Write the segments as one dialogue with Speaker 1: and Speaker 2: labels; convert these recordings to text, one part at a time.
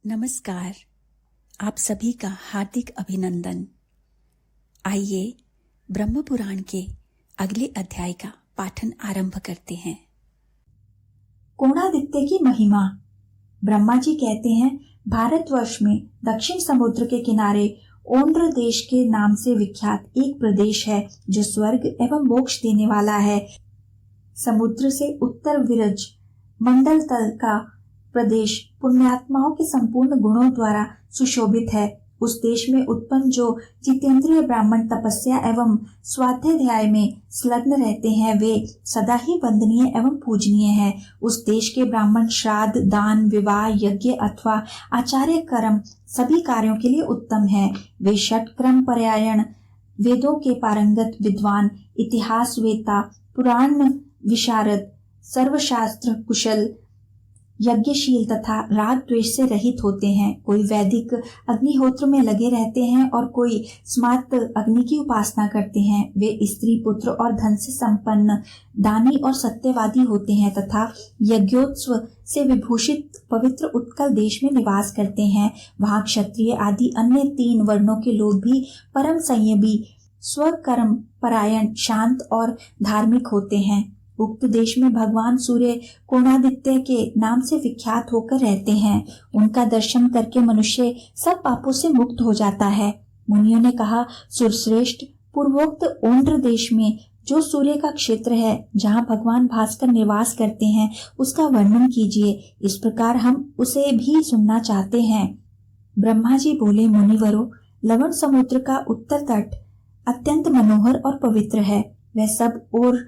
Speaker 1: नमस्कार। आप सभी का हार्दिक अभिनंदन। आइए ब्रह्म पुराण के अगले अध्याय का पाठन आरंभ करते हैं।
Speaker 2: कोणादित्य की महिमा। ब्रह्मा जी कहते हैं, भारतवर्ष में दक्षिण समुद्र के किनारे ओंड्र देश के नाम से विख्यात एक प्रदेश है जो स्वर्ग एवं मोक्ष देने वाला है। समुद्र से उत्तर विरज मंडल तल का प्रदेश पुण्यात्माओं के संपूर्ण गुणों द्वारा सुशोभित है। उस देश में उत्पन्न जो जितेंद्रिय ब्राह्मण तपस्या एवं स्वाध्याय में संलग्न रहते हैं, वे सदा ही वंदनीय एवं पूजनीय हैं। उस देश के ब्राह्मण श्राद्ध, दान, विवाह, यज्ञ अथवा आचार्य कर्म सभी कार्यों के लिए उत्तम हैं। वे षटक्रम परायण, वेदों के पारंगत विद्वान, इतिहास वेता, पुराण विशारद, सर्वशास्त्र कुशल, यज्ञशील तथा राग द्वेष से रहित होते हैं। कोई वैदिक अग्निहोत्र में लगे रहते हैं और कोई स्मार्त अग्नि की उपासना करते हैं। वे स्त्री, पुत्र और धन से संपन्न, दानी और सत्यवादी होते हैं तथा यज्ञोत्सव से विभूषित पवित्र उत्कल देश में निवास करते हैं। वहाँ क्षत्रिय आदि अन्य 3 वर्णों के लोग भी परम संयमी, स्वकर्म परायण, शांत और धार्मिक होते हैं। उक्त देश में भगवान सूर्य कोणादित्य के नाम से विख्यात होकर रहते हैं। उनका दर्शन करके मनुष्य सब पापों से मुक्त हो जाता है। मुनियों ने कहा, सुरश्रेष्ठ, पूर्वोक्त ओंड्र देश में जो सूर्य का क्षेत्र है, जहाँ भगवान भास्कर निवास करते हैं, उसका वर्णन कीजिए। इस प्रकार हम उसे भी सुनना चाहते हैं। ब्रह्मा जी बोले, मुनिवरों, लवण समुद्र का उत्तर तट अत्यंत मनोहर और पवित्र है। वह सब और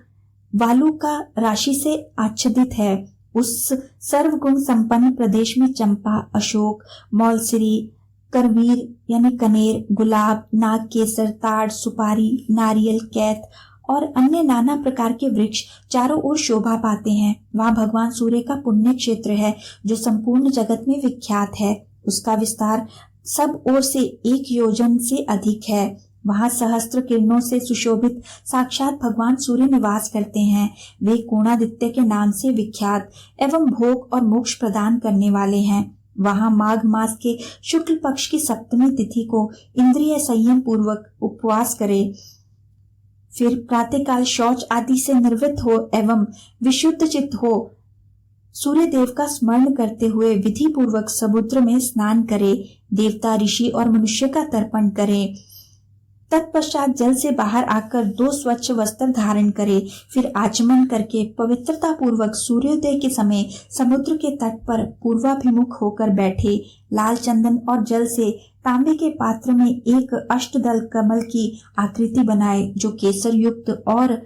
Speaker 2: वालू का राशि से आच्छादित है। उस सर्वगुण संपन्न प्रदेश में चंपा, अशोक, मौलसिरी, करवीर यानी कनेर, गुलाब, नाग केसर, ताड़, सुपारी, नारियल, कैत और अन्य नाना प्रकार के वृक्ष चारों ओर शोभा पाते हैं। वहाँ भगवान सूर्य का पुण्य क्षेत्र है जो संपूर्ण जगत में विख्यात है। उसका विस्तार सब ओर से 1 योजन से अधिक है। वहाँ सहस्त्र किरणों से सुशोभित साक्षात भगवान सूर्य निवास करते हैं। वे कोणादित्य के नाम से विख्यात एवं भोग और मोक्ष प्रदान करने वाले हैं। वहाँ माघ मास के शुक्ल पक्ष की सप्तमी तिथि को इंद्रिय संयम पूर्वक उपवास करे, फिर प्रातःकाल शौच आदि से निर्वृत्त हो एवं विशुद्ध चित्त हो सूर्य देव का स्मरण करते हुए विधि पूर्वक समुद्र में स्नान करे, देवता, ऋषि और मनुष्य का तर्पण करे। तत्पश्चात जल से बाहर आकर 2 स्वच्छ वस्त्र धारण करे, फिर आचमन करके पवित्रता पूर्वक सूर्योदय के समय समुद्र के तट पर पूर्वाभिमुख होकर बैठे। लाल चंदन और जल से तांबे के पात्र में एक अष्टदल कमल की आकृति बनाए जो केसर युक्त और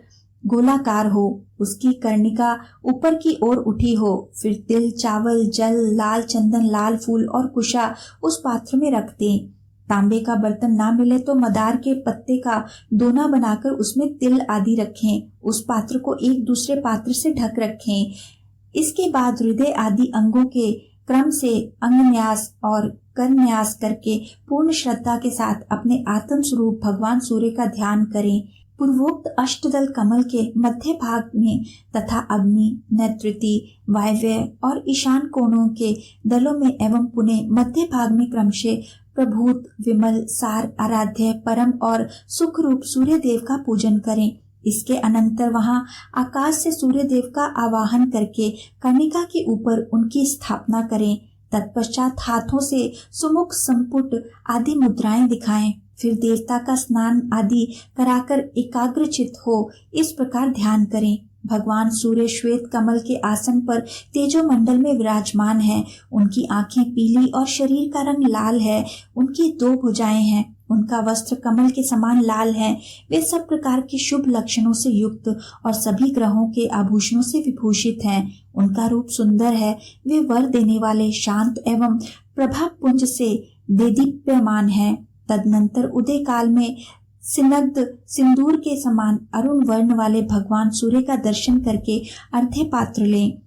Speaker 2: गोलाकार हो। उसकी कर्णिका ऊपर की ओर उठी हो। फिर तिल, चावल, जल, लाल चंदन, लाल फूल और कुशा उस पात्र में रख दें। तांबे का बर्तन ना मिले तो मदार के पत्ते का दोना बनाकर उसमें तिल आदि रखें। उस पात्र को एक दूसरे पात्र से ढक रखें। इसके बाद हृदय आदि अंगों के क्रम से अंगन्यास और करन्यास करके पूर्ण श्रद्धा के साथ अपने आत्म स्वरूप भगवान सूर्य का ध्यान करें। पूर्वोक्त अष्टदल कमल के मध्य भाग में तथा अग्नि, नेत्रुति, वायव्य और ईशान कोणों के दलों में एवं पुनः मध्य भाग में क्रमशः प्रभूत, विमल, सार, आराध्य, परम और सुख रूप सूर्य देव का पूजन करें। इसके अनंतर वहां आकाश से सूर्य देव का आवाहन करके कर्णिका के ऊपर उनकी स्थापना करें। तत्पश्चात हाथों से सुमुख, संपुट आदि मुद्राएं दिखाएं। फिर देवता का स्नान आदि कराकर एकाग्रचित हो इस प्रकार ध्यान करें। भगवान सूर्य श्वेत कमल के आसन पर तेजो मंडल में विराजमान है। उनकी आंखें पीली और शरीर का रंग लाल है। उनकी 2 भुजाएं हैं। उनका वस्त्र कमल के समान लाल है। वे सब प्रकार के शुभ लक्षणों से युक्त और सभी ग्रहों के आभूषणों से विभूषित हैं। उनका रूप सुंदर है। वे वर देने वाले, शांत एवं प्रभा पुंज से देदीप्यमान है। तदनंतर उदय काल में सिनग्ध सिंदूर के समान अरुण वर्ण वाले भगवान सूर्य का दर्शन करके अर्घ्य पात्र लें।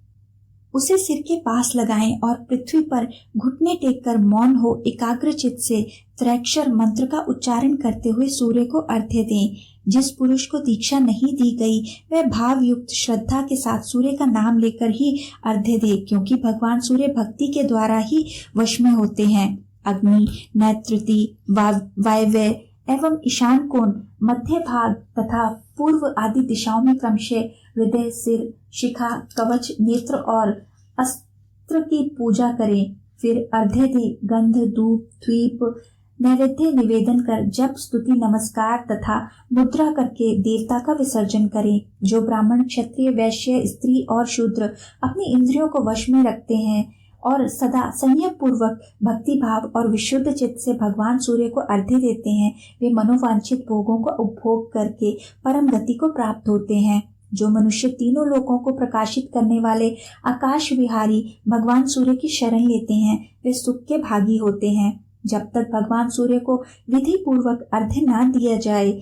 Speaker 2: उसे सिर के पास लगाएं और पृथ्वी पर घुटने टेक कर मौन हो एकाग्रचित से त्रैक्षर मंत्र का उच्चारण करते हुए सूर्य को अर्घ्य दें। जिस पुरुष को दीक्षा नहीं दी गई वह भाव युक्त श्रद्धा के साथ सूर्य का नाम लेकर ही अर्घ्य दे, क्योंकि भगवान सूर्य भक्ति के द्वारा ही वश में होते हैं। अग्नि, नैत्रृति, वायव्य एवं ईशान कोण, मध्य भाग तथा पूर्व आदि दिशाओं में क्रमशः हृदय, सिर, शिखा, कवच, नेत्र और अस्त्र की पूजा करें। फिर अर्घ्य दे गंध, धूप, द्वीप, नैवेद्य निवेदन कर जप, स्तुति, नमस्कार तथा मुद्रा करके देवता का विसर्जन करें। जो ब्राह्मण, क्षत्रिय, वैश्य, स्त्री और शूद्र अपनी इंद्रियों को वश में रखते हैं और सदा संयम पूर्वक भक्ति भाव और विशुद्ध चित्त से भगवान सूर्य को अर्घ्य देते हैं, वे मनोवांछित भोगों का उपभोग करके परम गति को प्राप्त होते हैं। जो मनुष्य तीनों लोकों को प्रकाशित करने वाले आकाश विहारी भगवान सूर्य की शरण लेते हैं, वे सुख के भागी होते हैं। जब तक भगवान सूर्य को विधि पूर्वक अर्घ्य न दिया जाए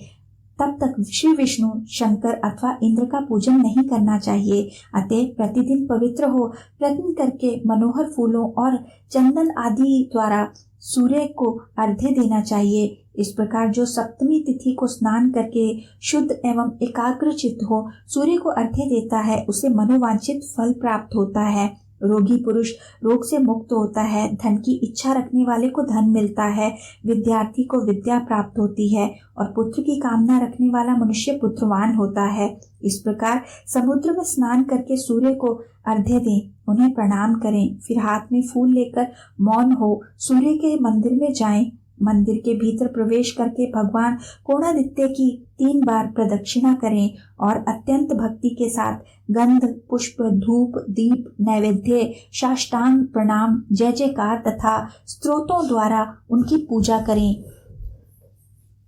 Speaker 2: तब तक श्री विष्णु, शंकर अथवा इंद्र का पूजन नहीं करना चाहिए। अतः प्रतिदिन पवित्र हो प्रयत्न करके मनोहर फूलों और चंदन आदि द्वारा सूर्य को अर्घ्य देना चाहिए। इस प्रकार जो सप्तमी तिथि को स्नान करके शुद्ध एवं एकाग्रचित्त हो सूर्य को अर्घ्य देता है, उसे मनोवांछित फल प्राप्त होता है। रोगी पुरुष रोग से मुक्त होता है, धन की इच्छा रखने वाले को धन मिलता है, विद्यार्थी को विद्या प्राप्त होती है और पुत्र की कामना रखने वाला मनुष्य पुत्रवान होता है। इस प्रकार समुद्र में स्नान करके सूर्य को अर्घ्य दें, उन्हें प्रणाम करें, फिर हाथ में फूल लेकर मौन हो सूर्य के मंदिर में जाएं। मंदिर के भीतर प्रवेश करके भगवान कोणादित्य की 3 बार प्रदक्षिणा करें और अत्यंत भक्ति के साथ गंध, पुष्प, धूप, दीप, नैवेद्य, साष्टांग प्रणाम, जय जयकार तथा स्तोत्रों द्वारा उनकी पूजा करें।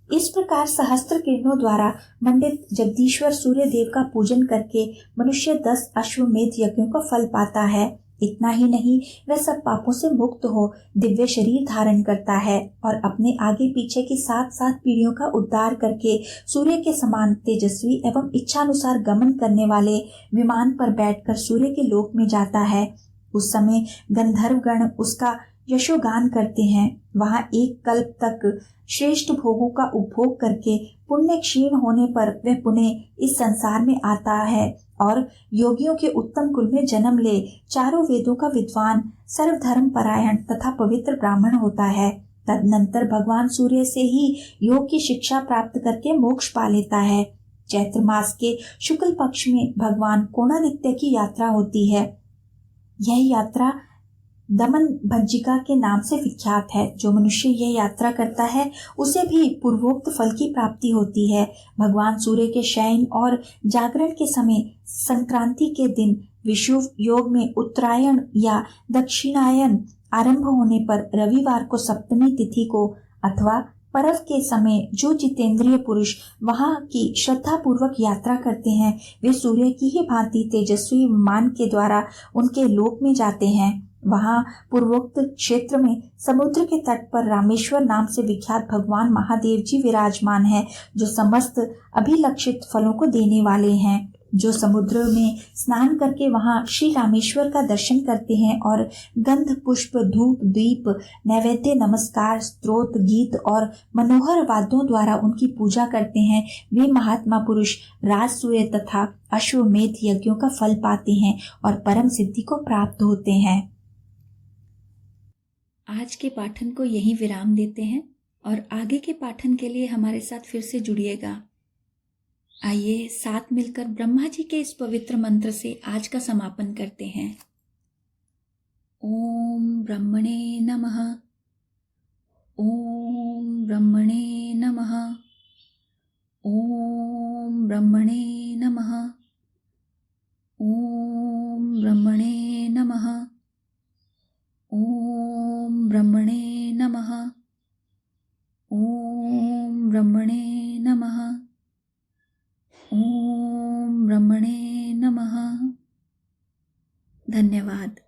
Speaker 2: इस प्रकार सहस्त्र किरणों द्वारा मंडित जगदीश्वर सूर्य देव का पूजन करके मनुष्य 10 अश्वमेध यज्ञों का फल पाता है। इतना ही नहीं, वह सब पापों से मुक्त हो दिव्य शरीर धारण करता है और अपने आगे पीछे की 7 पीढ़ियों का उद्धार करके सूर्य के समान तेजस्वी एवं इच्छानुसार गमन करने वाले विमान पर बैठकर सूर्य के लोक में जाता है। उस समय गंधर्व गण उसका यशोगान करते हैं। वहां 1 कल्प तक श्रेष्ठ भोगों का उपभोग करके पुण्य क्षीण होने पर वह पुनः इस संसार में आता है और योगियों के उत्तम कुल में जन्म ले चारों वेदों का विद्वान, सर्वधर्म परायण तथा पवित्र ब्राह्मण होता है। तदनंतर भगवान सूर्य से ही योग की शिक्षा प्राप्त करके मोक्ष पा लेता है। चैत्र मास के शुक्ल पक्ष में भगवान कोणादित्य की यात्रा होती है। यह यात्रा दमन भज्जिका के नाम से विख्यात है। जो मनुष्य यह यात्रा करता है उसे भी पूर्वोक्त फल की प्राप्ति होती है। भगवान सूर्य के शयन और जागरण के समय संक्रांति के दिन विषुव योग में उत्तरायण या दक्षिणायन आरंभ होने पर रविवार को सप्तमी तिथि को अथवा पर्व के समय जो जितेंद्रिय पुरुष वहां की श्रद्धा पूर्वक यात्रा करते हैं वे सूर्य की ही भांति तेजस्वी विमान के द्वारा उनके लोक में जाते हैं। वहां पूर्वोक्त क्षेत्र में समुद्र के तट पर रामेश्वर नाम से विख्यात भगवान महादेव जी विराजमान है, जो समस्त अभिलक्षित फलों को देने वाले हैं। जो समुद्र में स्नान करके वहां श्री रामेश्वर का दर्शन करते हैं और गंध, पुष्प, धूप, दीप, नैवेद्य, नमस्कार, स्तोत्र, गीत और मनोहर वाद्यों द्वारा उनकी पूजा करते हैं, वे महात्मा पुरुष राजसूय तथा अश्वमेध यज्ञों का फल पाते हैं और परम सिद्धि को प्राप्त होते हैं।
Speaker 1: आज के पाठन को यहीं विराम देते हैं और आगे के पाठन के लिए हमारे साथ फिर से जुड़िएगा। आइए साथ मिलकर ब्रह्मा जी के इस पवित्र मंत्र से आज का समापन करते हैं। ओम ब्रह्मणे नमः। ओम ब्रह्मणे नमः। ओम ब्रह्मणे नमः। ओम ब्रह्मणे नमः। ओम ब्रह्मणे नमः। ओम ब्रह्मणे नमः। ओम ब्रह्मणे नमः। धन्यवाद।